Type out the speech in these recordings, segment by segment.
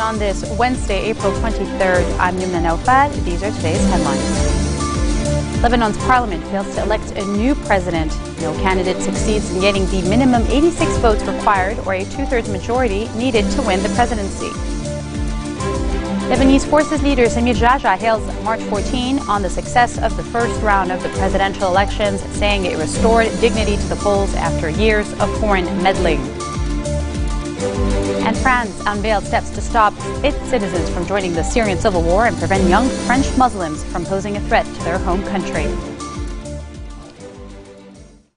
on this Wednesday, April 23rd. I'm Yumna Naufal. These are today's headlines. Lebanon's parliament fails to elect a new president. No candidate succeeds in getting the minimum 86 votes required or a two-thirds majority needed to win the presidency. Lebanese forces leader Samir Jaja hails March 14 on the success of the first round of the presidential elections, saying it restored dignity to the polls after years of foreign meddling. And France unveiled steps to stop its citizens from joining the Syrian civil war and prevent young French Muslims from posing a threat to their home country.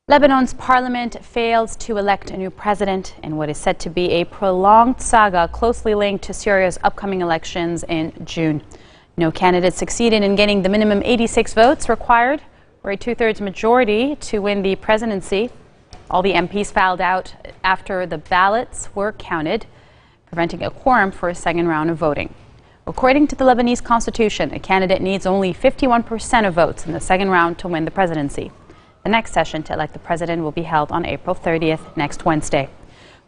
Lebanon's parliament fails to elect a new president in what is said to be a prolonged saga closely linked to Syria's upcoming elections in June. No candidate succeeded in getting the minimum 86 votes required or a two-thirds majority to win the presidency. All the MPs filed out after the ballots were counted, preventing a quorum for a second round of voting. According to the Lebanese constitution, a candidate needs only 51% of votes in the second round to win the presidency. The next session to elect the president will be held on April 30th, next Wednesday.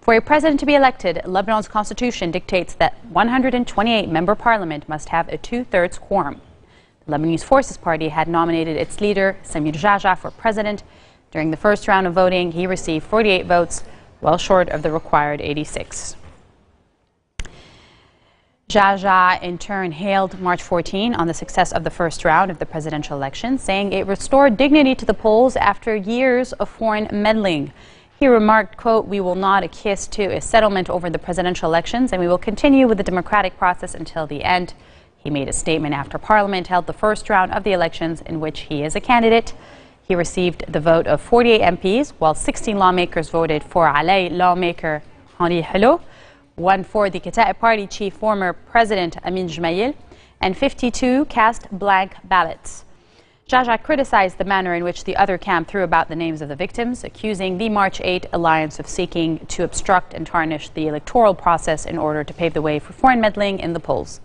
For a president to be elected, Lebanon's constitution dictates that 128-member parliament must have a two-thirds quorum. The Lebanese Forces Party had nominated its leader, Samir Jaja, for president. During the first round of voting, he received 48 votes, well short of the required 86. Jaja, in turn, hailed March 14 on the success of the first round of the presidential election, saying it restored dignity to the polls after years of foreign meddling. He remarked, quote, "We will not acquiesce to a settlement over the presidential elections, and we will continue with the democratic process until the end." He made a statement after Parliament held the first round of the elections in which he is a candidate. He received the vote of 48 MPs, while 16 lawmakers voted for Alay lawmaker Henri Hello, one for the Kata'ib Party chief, former President Amin Jmail, and 52 cast blank ballots. Jaja criticized the manner in which the other camp threw about the names of the victims, accusing the March 8 alliance of seeking to obstruct and tarnish the electoral process in order to pave the way for foreign meddling in the polls.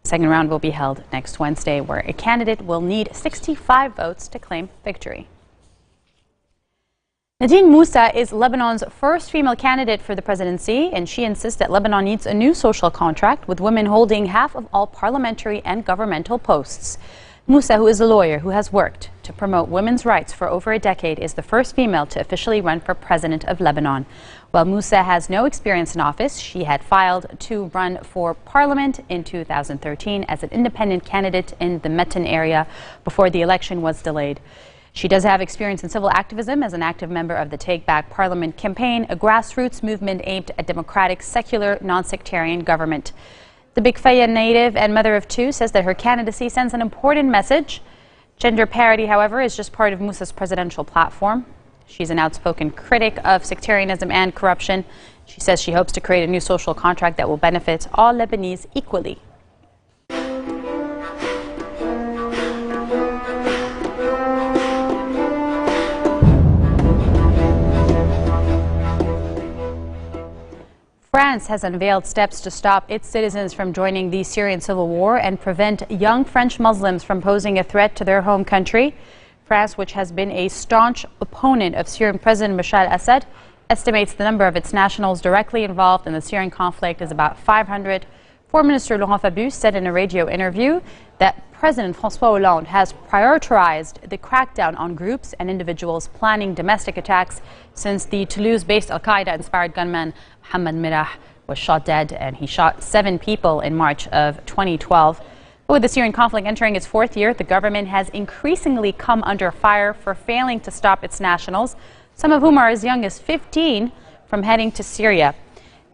The second round will be held next Wednesday, where a candidate will need 65 votes to claim victory. Nadine Moussa is Lebanon's first female candidate for the presidency, and she insists that Lebanon needs a new social contract with women holding half of all parliamentary and governmental posts. Moussa, who is a lawyer who has worked to promote women's rights for over a decade, is the first female to officially run for president of Lebanon. While Moussa has no experience in office, she had filed to run for parliament in 2013 as an independent candidate in the Metin area before the election was delayed. She does have experience in civil activism as an active member of the Take Back Parliament campaign, a grassroots movement aimed at democratic, secular, non-sectarian government. The Big Faya native and mother of two says that her candidacy sends an important message. Gender parity, however, is just part of Moussa's presidential platform. She's an outspoken critic of sectarianism and corruption. She says she hopes to create a new social contract that will benefit all Lebanese equally. France has unveiled steps to stop its citizens from joining the Syrian civil war and prevent young French Muslims from posing a threat to their home country. France, which has been a staunch opponent of Syrian President Bashar al-Assad, estimates the number of its nationals directly involved in the Syrian conflict is about 500. Foreign Minister Laurent Fabius said in a radio interview that President François Hollande has prioritized the crackdown on groups and individuals planning domestic attacks since the Toulouse-based al-Qaeda-inspired gunman Mohammed Mirah was shot dead, and he shot 7 people in March of 2012. But with the Syrian conflict entering its 4th year, the government has increasingly come under fire for failing to stop its nationals, some of whom are as young as 15, from heading to Syria.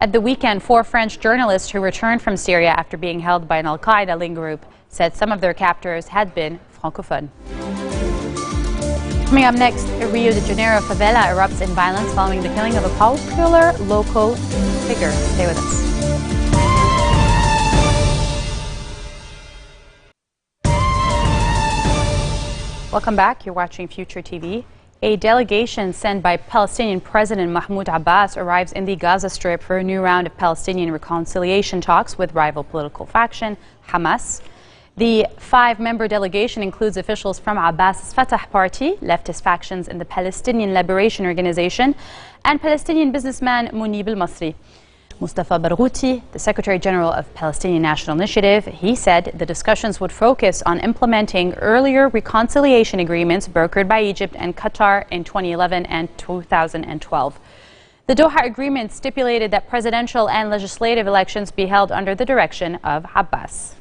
At the weekend, 4 French journalists who returned from Syria after being held by an al-Qaeda-linked group said some of their captors had been francophone. Coming up next, a Rio de Janeiro favela erupts in violence following the killing of a popular local figure. Stay with us. Welcome back. You're watching Future TV. A delegation sent by Palestinian President Mahmoud Abbas arrives in the Gaza Strip for a new round of Palestinian reconciliation talks with rival political faction Hamas. The 5-member delegation includes officials from Abbas's Fatah party, leftist factions in the Palestinian Liberation Organization, and Palestinian businessman Munib al-Masri. Mustafa Barghouti, the Secretary General of Palestinian National Initiative, he said the discussions would focus on implementing earlier reconciliation agreements brokered by Egypt and Qatar in 2011 and 2012. The Doha Agreement stipulated that presidential and legislative elections be held under the direction of Abbas.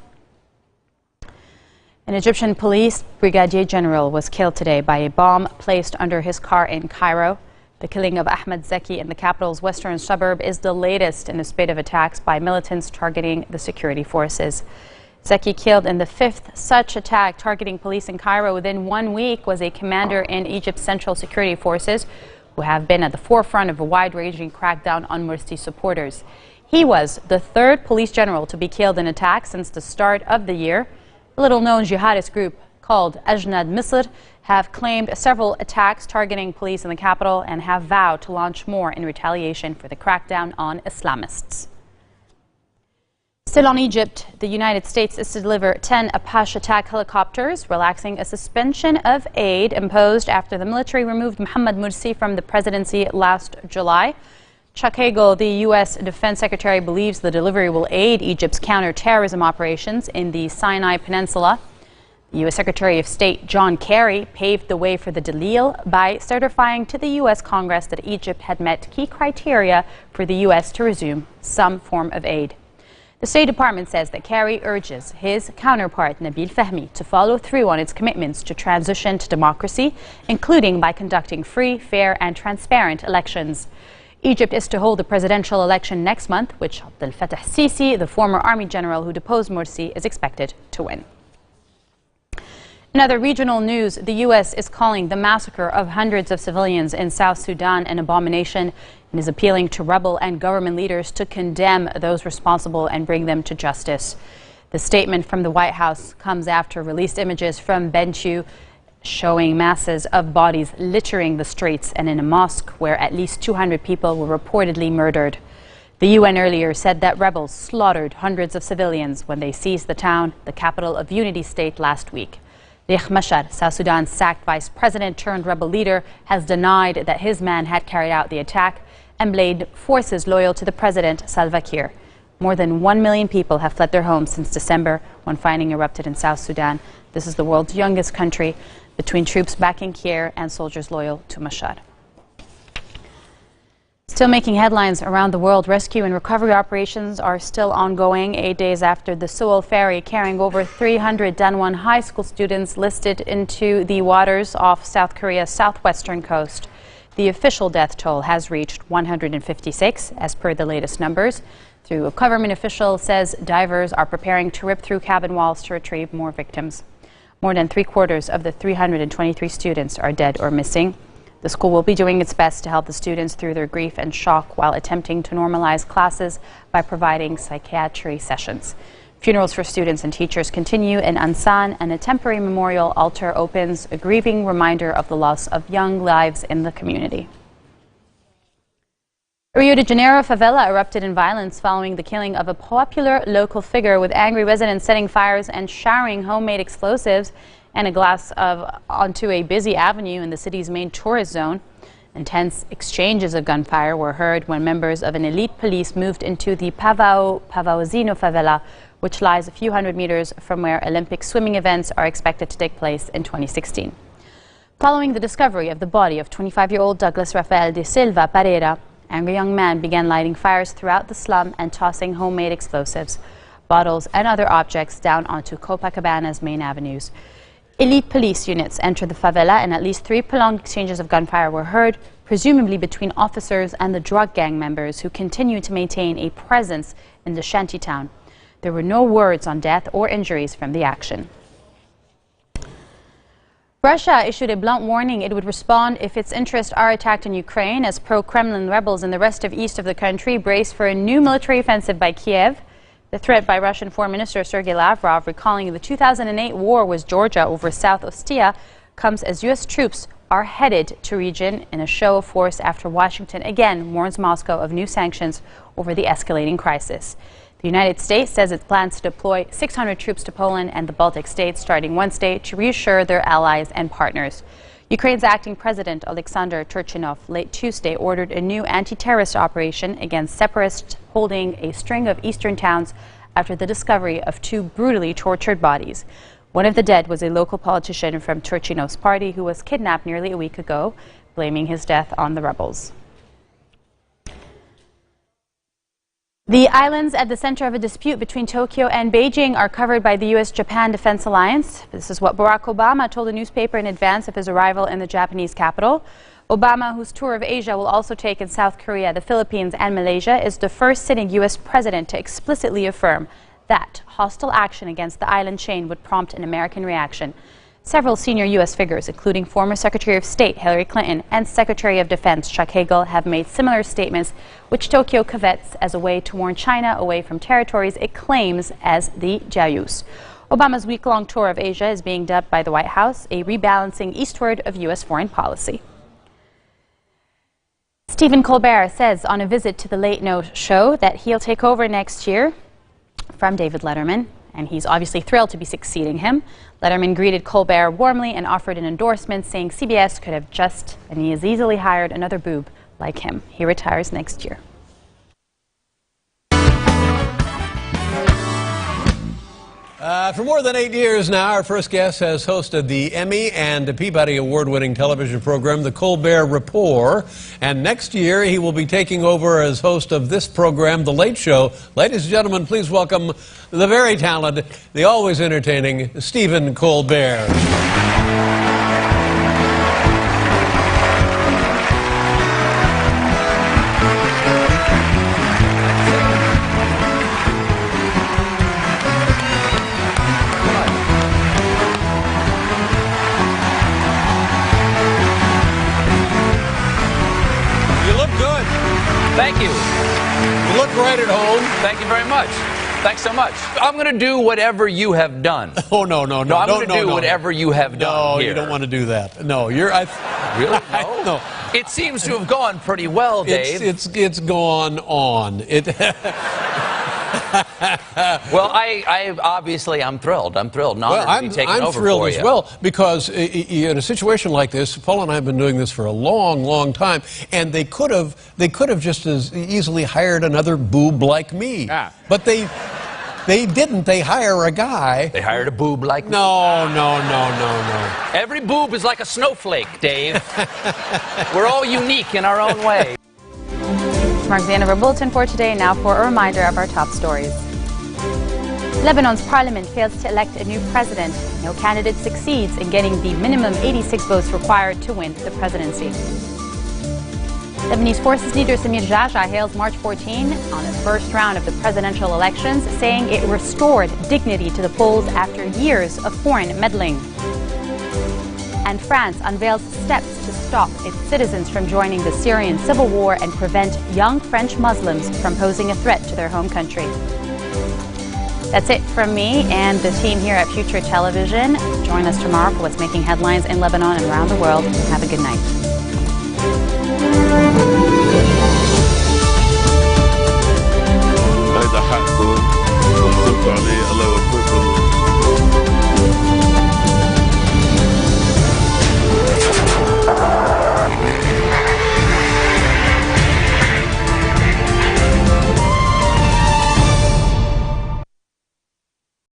An Egyptian police brigadier general was killed today by a bomb placed under his car in Cairo. The killing of Ahmed Zeki in the capital's western suburb is the latest in a spate of attacks by militants targeting the security forces. Zeki, killed in the fifth such attack targeting police in Cairo within 1 week, was a commander in Egypt's central security forces who have been at the forefront of a wide-ranging crackdown on Morsi supporters. He was the third police general to be killed in attacks since the start of the year. A little-known jihadist group called Ajnad Misr have claimed several attacks targeting police in the capital and have vowed to launch more in retaliation for the crackdown on Islamists. Still on Egypt, the United States is to deliver 10 Apache attack helicopters, relaxing a suspension of aid imposed after the military removed Mohamed Morsi from the presidency last July. Chuck Hagel, the U.S. Defense Secretary, believes the delivery will aid Egypt's counter-terrorism operations in the Sinai Peninsula. The U.S. Secretary of State John Kerry paved the way for the deal by certifying to the U.S. Congress that Egypt had met key criteria for the U.S. to resume some form of aid. The State Department says that Kerry urges his counterpart Nabil Fahmy to follow through on its commitments to transition to democracy, including by conducting free, fair and transparent elections. Egypt is to hold a presidential election next month, which Abdel Fattah Sisi, the former army general who deposed Morsi, is expected to win. In other regional news, the U.S. is calling the massacre of hundreds of civilians in South Sudan an abomination and is appealing to rebel and government leaders to condemn those responsible and bring them to justice. The statement from the White House comes after released images from Bentiu showing masses of bodies littering the streets and in a mosque where at least 200 people were reportedly murdered. The UN earlier said that rebels slaughtered hundreds of civilians when they seized the town, the capital of Unity State, last week. Riek Machar, South Sudan's sacked vice president turned rebel leader, has denied that his man had carried out the attack and blamed forces loyal to the president, Salva Kiir. More than 1 million people have fled their homes since December when fighting erupted in South Sudan. This is the world's youngest country, between troops backing Kiir and soldiers loyal to Machar. Still making headlines around the world, rescue and recovery operations are still ongoing 8 days after the Seoul ferry carrying over 300 Danwon High School students listed into the waters off South Korea's southwestern coast. The official death toll has reached 156 as per the latest numbers. A government official says divers are preparing to rip through cabin walls to retrieve more victims. More than 3/4 of the 323 students are dead or missing. The school will be doing its best to help the students through their grief and shock while attempting to normalize classes by providing psychiatry sessions. Funerals for students and teachers continue in Ansan, and a temporary memorial altar opens, a grieving reminder of the loss of young lives in the community. Rio de Janeiro favela erupted in violence following the killing of a popular local figure, with angry residents setting fires and showering homemade explosives and a glass onto a busy avenue in the city's main tourist zone. Intense exchanges of gunfire were heard when members of an elite police moved into the Pavãozinho favela, which lies a few hundred meters from where Olympic swimming events are expected to take place in 2016. Following the discovery of the body of 25-year-old Douglas Rafael de Silva Pereira, angry young men began lighting fires throughout the slum and tossing homemade explosives, bottles and other objects down onto Copacabana's main avenues. Elite police units entered the favela and at least 3 prolonged exchanges of gunfire were heard, presumably between officers and the drug gang members who continue to maintain a presence in the shantytown. There were no words on death or injuries from the action. Russia issued a blunt warning it would respond if its interests are attacked in Ukraine, as pro-Kremlin rebels in the rest of east of the country brace for a new military offensive by Kiev. The threat by Russian Foreign Minister Sergei Lavrov, recalling the 2008 war with Georgia over South Ossetia, comes as U.S. troops are headed to region in a show of force after Washington again warns Moscow of new sanctions over the escalating crisis. The United States says it plans to deploy 600 troops to Poland and the Baltic states starting Wednesday to reassure their allies and partners. Ukraine's acting president, Alexander Turchinov, late Tuesday ordered a new anti-terrorist operation against separatists holding a string of eastern towns after the discovery of 2 brutally tortured bodies. One of the dead was a local politician from Turchinov's party who was kidnapped nearly a week ago, blaming his death on the rebels. The islands at the center of a dispute between Tokyo and Beijing are covered by the U.S.-Japan Defense Alliance. This is what Barack Obama told a newspaper in advance of his arrival in the Japanese capital. Obama, whose tour of Asia will also take in South Korea, the Philippines and Malaysia, is the first sitting U.S. president to explicitly affirm that hostile action against the island chain would prompt an American reaction. Several senior U.S. figures, including former Secretary of State Hillary Clinton and Secretary of Defense Chuck Hagel, have made similar statements, which Tokyo covets as a way to warn China away from territories it claims as the Diaoyus. Obama's week-long tour of Asia is being dubbed by the White House a rebalancing eastward of U.S. foreign policy. Stephen Colbert says on a visit to the Late Note show that he'll take over next year from David Letterman, and he's obviously thrilled to be succeeding him. Letterman greeted Colbert warmly and offered an endorsement, saying CBS could have just and he has easily hired another boob like him. He retires next year. For more than 8 years now, our first guest has hosted the Emmy and Peabody Award-winning television program, The Colbert Report. And next year, he will be taking over as host of this program, The Late Show. Ladies and gentlemen, please welcome the very talented, the always entertaining Stephen Colbert. Thank you. You look right at home. Thank you very much. Thanks so much. I'm going to do whatever you have done. Oh, no. I'm going to do whatever you have done here. You don't want to do that. No, you're... Really? No. No. It seems to have gone pretty well, Dave. It's gone on. Well, I'm thrilled. I'm thrilled. Not to be taking over for you. I'm thrilled as well, because in a situation like this, Paul and I have been doing this for a long, long time, and they could have just as easily hired another boob like me. Ah. But they didn't. They hire a guy. They hired a boob like me. No. Every boob is like a snowflake, Dave. We're all unique in our own way. This marks the end of our bulletin for today. Now for a reminder of our top stories. Lebanon's parliament fails to elect a new president. No candidate succeeds in getting the minimum 86 votes required to win the presidency. Lebanese Forces leader Samir Jaja hails March 14 on the first round of the presidential elections, saying it restored dignity to the polls after years of foreign meddling. And France unveils steps to stop its citizens from joining the Syrian civil war and prevent young French Muslims from posing a threat to their home country. That's it from me and the team here at Future Television. Join us tomorrow for what's making headlines in Lebanon and around the world. Have a good night.